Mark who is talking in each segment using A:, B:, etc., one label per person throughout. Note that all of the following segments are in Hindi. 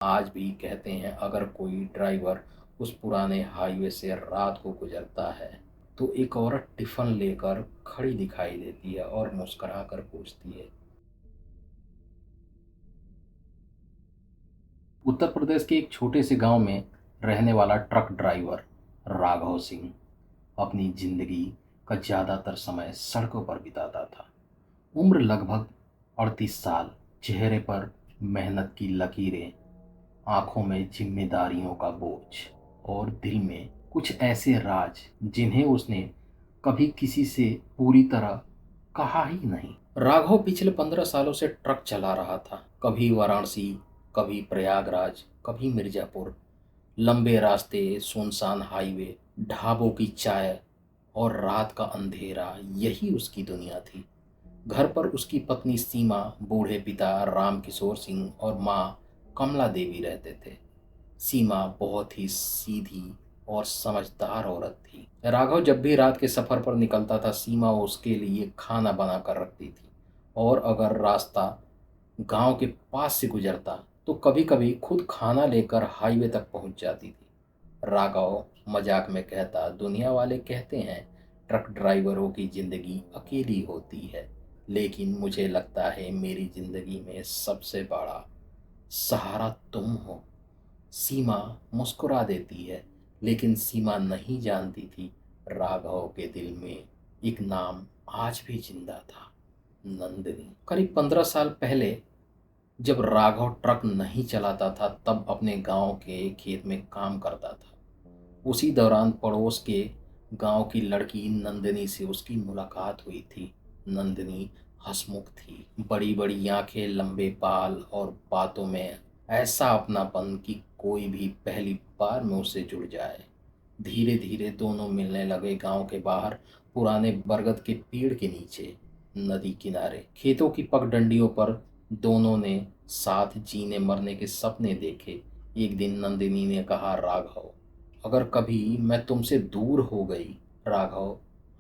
A: आज भी कहते हैं अगर कोई ड्राइवर उस पुराने हाईवे से रात को गुजरता है तो एक औरत टिफ़िन लेकर खड़ी दिखाई देती है और मुस्कुरा कर पूछती है। उत्तर प्रदेश के एक छोटे से गांव में रहने वाला ट्रक ड्राइवर राघव सिंह अपनी जिंदगी का ज़्यादातर समय सड़कों पर बिताता था। उम्र लगभग 38 साल, चेहरे पर मेहनत की लकीरें, आंखों में जिम्मेदारियों का बोझ और दिल में कुछ ऐसे राज जिन्हें उसने कभी किसी से पूरी तरह कहा ही नहीं। राघव पिछले 15 सालों से ट्रक चला रहा था। कभी वाराणसी, कभी प्रयागराज, कभी मिर्जापुर। लंबे रास्ते, सुनसान हाईवे, ढाबों की चाय और रात का अंधेरा, यही उसकी दुनिया थी। घर पर उसकी पत्नी सीमा, बूढ़े पिता राम किशोर सिंह और माँ कमला देवी रहते थे। सीमा बहुत ही सीधी और समझदार औरत थी। राघव जब भी रात के सफ़र पर निकलता था, सीमा उसके लिए खाना बना कर रखती थी। और अगर रास्ता गांव के पास से गुजरता तो कभी कभी खुद खाना लेकर हाईवे तक पहुंच जाती थी। राघव मजाक में कहता, दुनिया वाले कहते हैं ट्रक ड्राइवरों की ज़िंदगी अकेली होती है, लेकिन मुझे लगता है मेरी ज़िंदगी में सबसे बड़ा सहारा तुम हो। सीमा मुस्कुरा देती है, लेकिन सीमा नहीं जानती थी राघव के दिल में एक नाम आज भी जिंदा था, नंदिनी। करीब 15 साल पहले जब राघव ट्रक नहीं चलाता था तब अपने गांव के खेत में काम करता था। उसी दौरान पड़ोस के गांव की लड़की नंदिनी से उसकी मुलाकात हुई थी। नंदिनी हंसमुख थी, बड़ी बड़ी आंखें, लंबे बाल और बातों में ऐसा अपनापन कि कोई भी पहली बार में उससे जुड़ जाए। धीरे धीरे दोनों मिलने लगे। गांव के बाहर पुराने बरगद के पेड़ के नीचे, नदी किनारे, खेतों की पगडंडियों पर दोनों ने साथ जीने मरने के सपने देखे। एक दिन नंदिनी ने कहा, राघव, अगर कभी मैं तुमसे दूर हो गई। राघव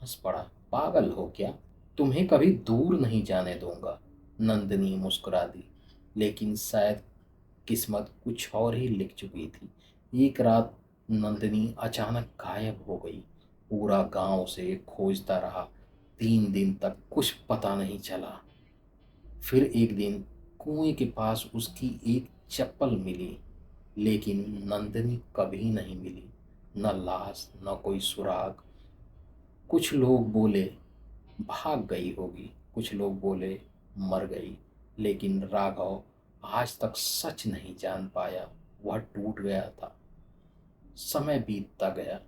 A: हंस पड़ा, पागल हो क्या, तुम्हें कभी दूर नहीं जाने दूंगा। नंदिनी मुस्कुरा दी, लेकिन शायद किस्मत कुछ और ही लिख चुकी थी। एक रात नंदिनी अचानक गायब हो गई। पूरा गांव उसे खोजता रहा। 3 दिन तक कुछ पता नहीं चला। फिर एक दिन कुएं के पास उसकी एक चप्पल मिली, लेकिन नंदिनी कभी नहीं मिली। न लाश, न कोई सुराग। कुछ लोग बोले भाग गई होगी, कुछ लोग बोले मर गई, लेकिन राघव आज तक सच नहीं जान पाया। वह टूट गया था। समय बीतता गया।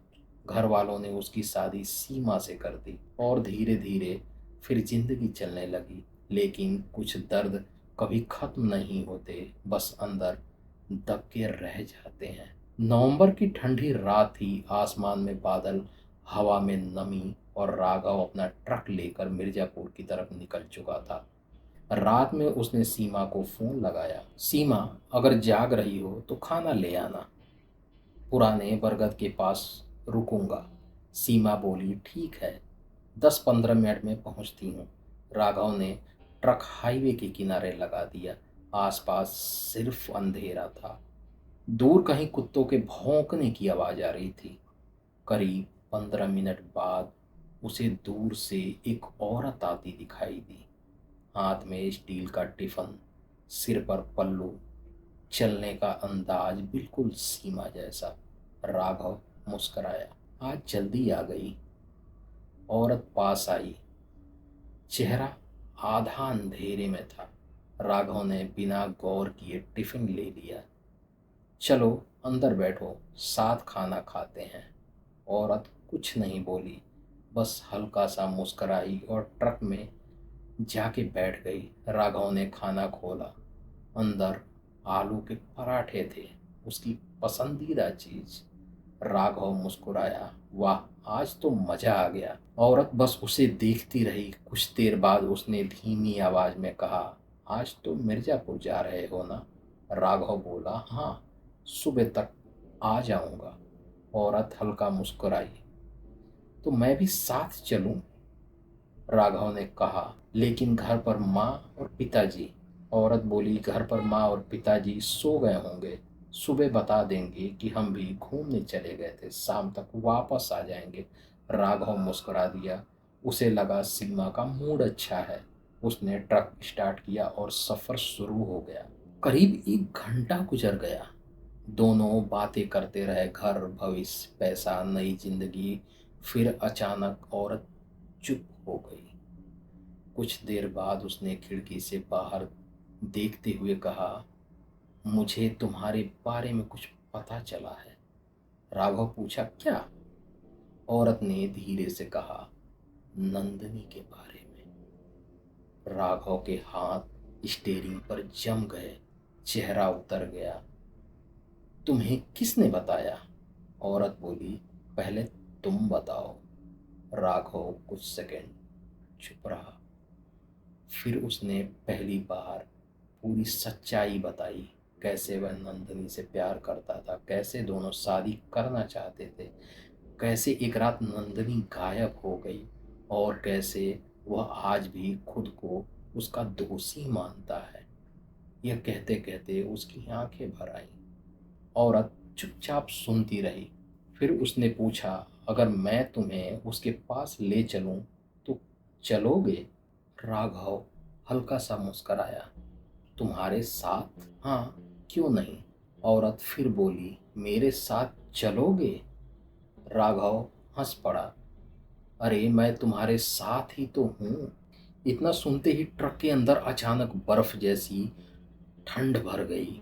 A: घर वालों ने उसकी शादी सीमा से कर दी और धीरे धीरे फिर जिंदगी चलने लगी। लेकिन कुछ दर्द कभी खत्म नहीं होते, बस अंदर दब के रह जाते हैं। नवंबर की ठंडी रात थी। आसमान में बादल, हवा में नमी, और राघव अपना ट्रक लेकर मिर्जापुर की तरफ निकल चुका था। रात में उसने सीमा को फोन लगाया। सीमा, अगर जाग रही हो तो खाना ले आना, पुराने बरगद के पास रुकूंगा। सीमा बोली, ठीक है, 10-15 मिनट में पहुंचती हूँ। राघव ने ट्रक हाईवे के किनारे लगा दिया। आसपास सिर्फ अंधेरा था। दूर कहीं कुत्तों के भौंकने की आवाज आ रही थी। करीब 15 मिनट बाद उसे दूर से एक औरत आती दिखाई दी। हाथ में स्टील का टिफिन, सिर पर पल्लू, चलने का अंदाज बिल्कुल सीमा जैसा। राघव मुस्कराया, आज जल्दी आ गई। औरत पास आई। चेहरा आधा अंधेरे में था। राघव ने बिना गौर किए टिफिन ले लिया। चलो अंदर बैठो, साथ खाना खाते हैं। औरत कुछ नहीं बोली, बस हल्का सा मुस्कराई और ट्रक में जाके बैठ गई। राघव ने खाना खोला। अंदर आलू के पराठे थे, उसकी पसंदीदा चीज। राघव मुस्कुराया, वाह, आज तो मजा आ गया। औरत बस उसे देखती रही। कुछ देर बाद उसने धीमी आवाज में कहा, आज तो मिर्जापुर जा रहे हो ना। राघव बोला, हाँ, सुबह तक आ जाऊंगा। औरत हल्का मुस्कुराई, तो मैं भी साथ चलूं। राघव ने कहा, लेकिन घर पर माँ और पिताजी। औरत बोली, घर पर माँ और पिताजी सो गए होंगे, सुबह बता देंगे कि हम भी घूमने चले गए थे, शाम तक वापस आ जाएंगे। राघव मुस्कुरा दिया। उसे लगा सीमा का मूड अच्छा है। उसने ट्रक स्टार्ट किया और सफर शुरू हो गया। करीब 1 घंटा गुजर गया। दोनों बातें करते रहे, घर, भविष्य, पैसा, नई जिंदगी। फिर अचानक औरत चुप हो गई। कुछ देर बाद उसने खिड़की से बाहर देखते हुए कहा, मुझे तुम्हारे बारे में कुछ पता चला है। राघव पूछा, क्या? औरत ने धीरे से कहा, नंदनी के बारे में। राघव के हाथ स्टीयरिंग पर जम गए, चेहरा उतर गया। तुम्हें किसने बताया? औरत बोली, पहले तुम बताओ। राघव कुछ सेकंड चुप रहा। फिर उसने पहली बार पूरी सच्चाई बताई। कैसे वह नंदनी से प्यार करता था, कैसे दोनों शादी करना चाहते थे, कैसे एक रात नंदनी गायब हो गई, और कैसे वह आज भी खुद को उसका दोषी मानता है। यह कहते कहते उसकी आंखें भर आईं। औरत चुपचाप सुनती रही। फिर उसने पूछा, अगर मैं तुम्हें उसके पास ले चलूं तो चलोगे? राघव हल्का सा मुस्कराया। तुम्हारे साथ? हाँ, क्यों नहीं? औरत फिर बोली, मेरे साथ चलोगे? राघव हंस पड़ा। अरे मैं तुम्हारे साथ ही तो हूँ। इतना सुनते ही ट्रक के अंदर अचानक बर्फ जैसी ठंड भर गई।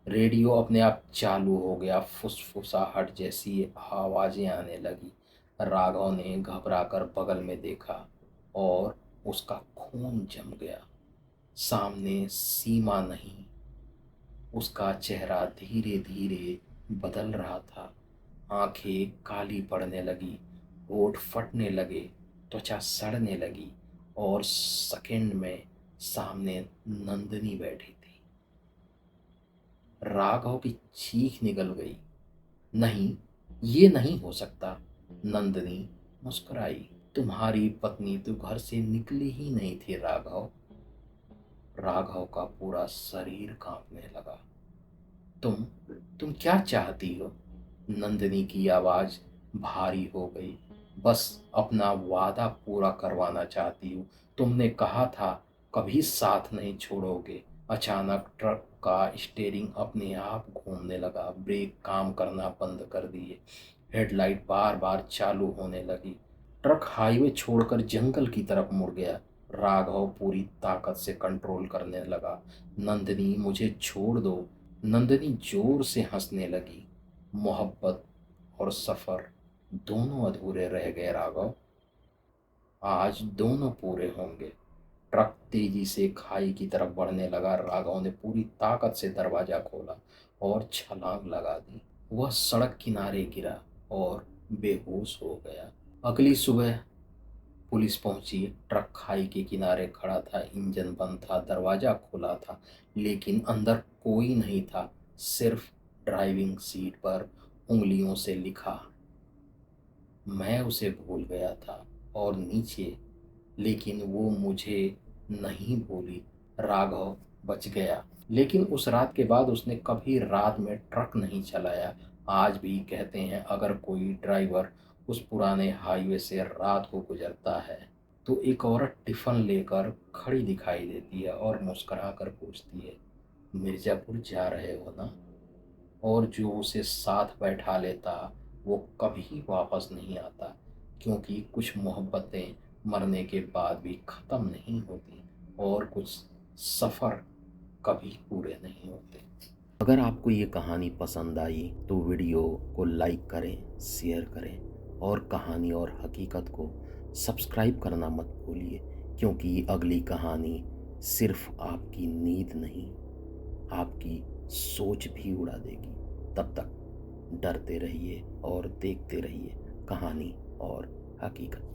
A: रेडियो अपने आप चालू हो गया, फुसफुसाहट जैसी आवाजें आने लगी। राघव ने घबराकर बगल में देखा और उसका खून जम गया। सामने सीमा नहीं, उसका चेहरा धीरे धीरे बदल रहा था। आंखें काली पड़ने लगी, होठ फटने लगे, त्वचा सड़ने लगी, और सेकंड में सामने नंदनी बैठी थी। राघव की चीख निकल गई। नहीं, ये नहीं हो सकता। नंदनी मुस्कुराई। तुम्हारी पत्नी तो घर से निकली ही नहीं थी राघव। राघव का पूरा शरीर कांपने लगा। तुम तुम क्या चाहती हो? नंदिनी की आवाज भारी हो गई। बस अपना वादा पूरा करवाना चाहती हूँ। तुमने कहा था कभी साथ नहीं छोड़ोगे। अचानक ट्रक का स्टीयरिंग अपने आप घूमने लगा, ब्रेक काम करना बंद कर दिए, हेडलाइट बार बार चालू होने लगी। ट्रक हाईवे छोड़कर जंगल की तरफ मुड़ गया। राघव पूरी ताकत से कंट्रोल करने लगा। नंदिनी, मुझे छोड़ दो। नंदिनी जोर से हंसने लगी। मोहब्बत और सफर दोनों अधूरे रह गए राघव। आज दोनों पूरे होंगे। ट्रक तेजी से खाई की तरफ बढ़ने लगा। राघव ने पूरी ताकत से दरवाजा खोला और छलांग लगा दी। वह सड़क किनारे गिरा और बेहोश हो गया। अगली सुबह पुलिस पहुंची। ट्रक खाई के किनारे खड़ा था, इंजन बंद था, दरवाजा खुला था, लेकिन अंदर कोई नहीं था। सिर्फ ड्राइविंग सीट पर उंगलियों से लिखा, मैं उसे भूल गया था, और नीचे, लेकिन वो मुझे नहीं भूली। राघव बच गया, लेकिन उस रात के बाद उसने कभी रात में ट्रक नहीं चलाया। आज भी कहते हैं, अगर कोई ड्राइवर उस पुराने हाईवे से रात को गुजरता है तो एक औरत टिफिन लेकर खड़ी दिखाई देती है और मुस्कुरा कर पूछती है, मिर्ज़ापुर जा रहे हो ना? और जो उसे साथ बैठा लेता वो कभी वापस नहीं आता, क्योंकि कुछ मोहब्बतें मरने के बाद भी ख़त्म नहीं होती, और कुछ सफ़र कभी पूरे नहीं होते। अगर आपको ये कहानी पसंद आई तो वीडियो को लाइक करें, शेयर करें, और कहानी और हकीकत को सब्सक्राइब करना मत भूलिए, क्योंकि अगली कहानी सिर्फ आपकी नींद नहीं, आपकी सोच भी उड़ा देगी। तब तक डरते रहिए और देखते रहिए कहानी और हकीकत।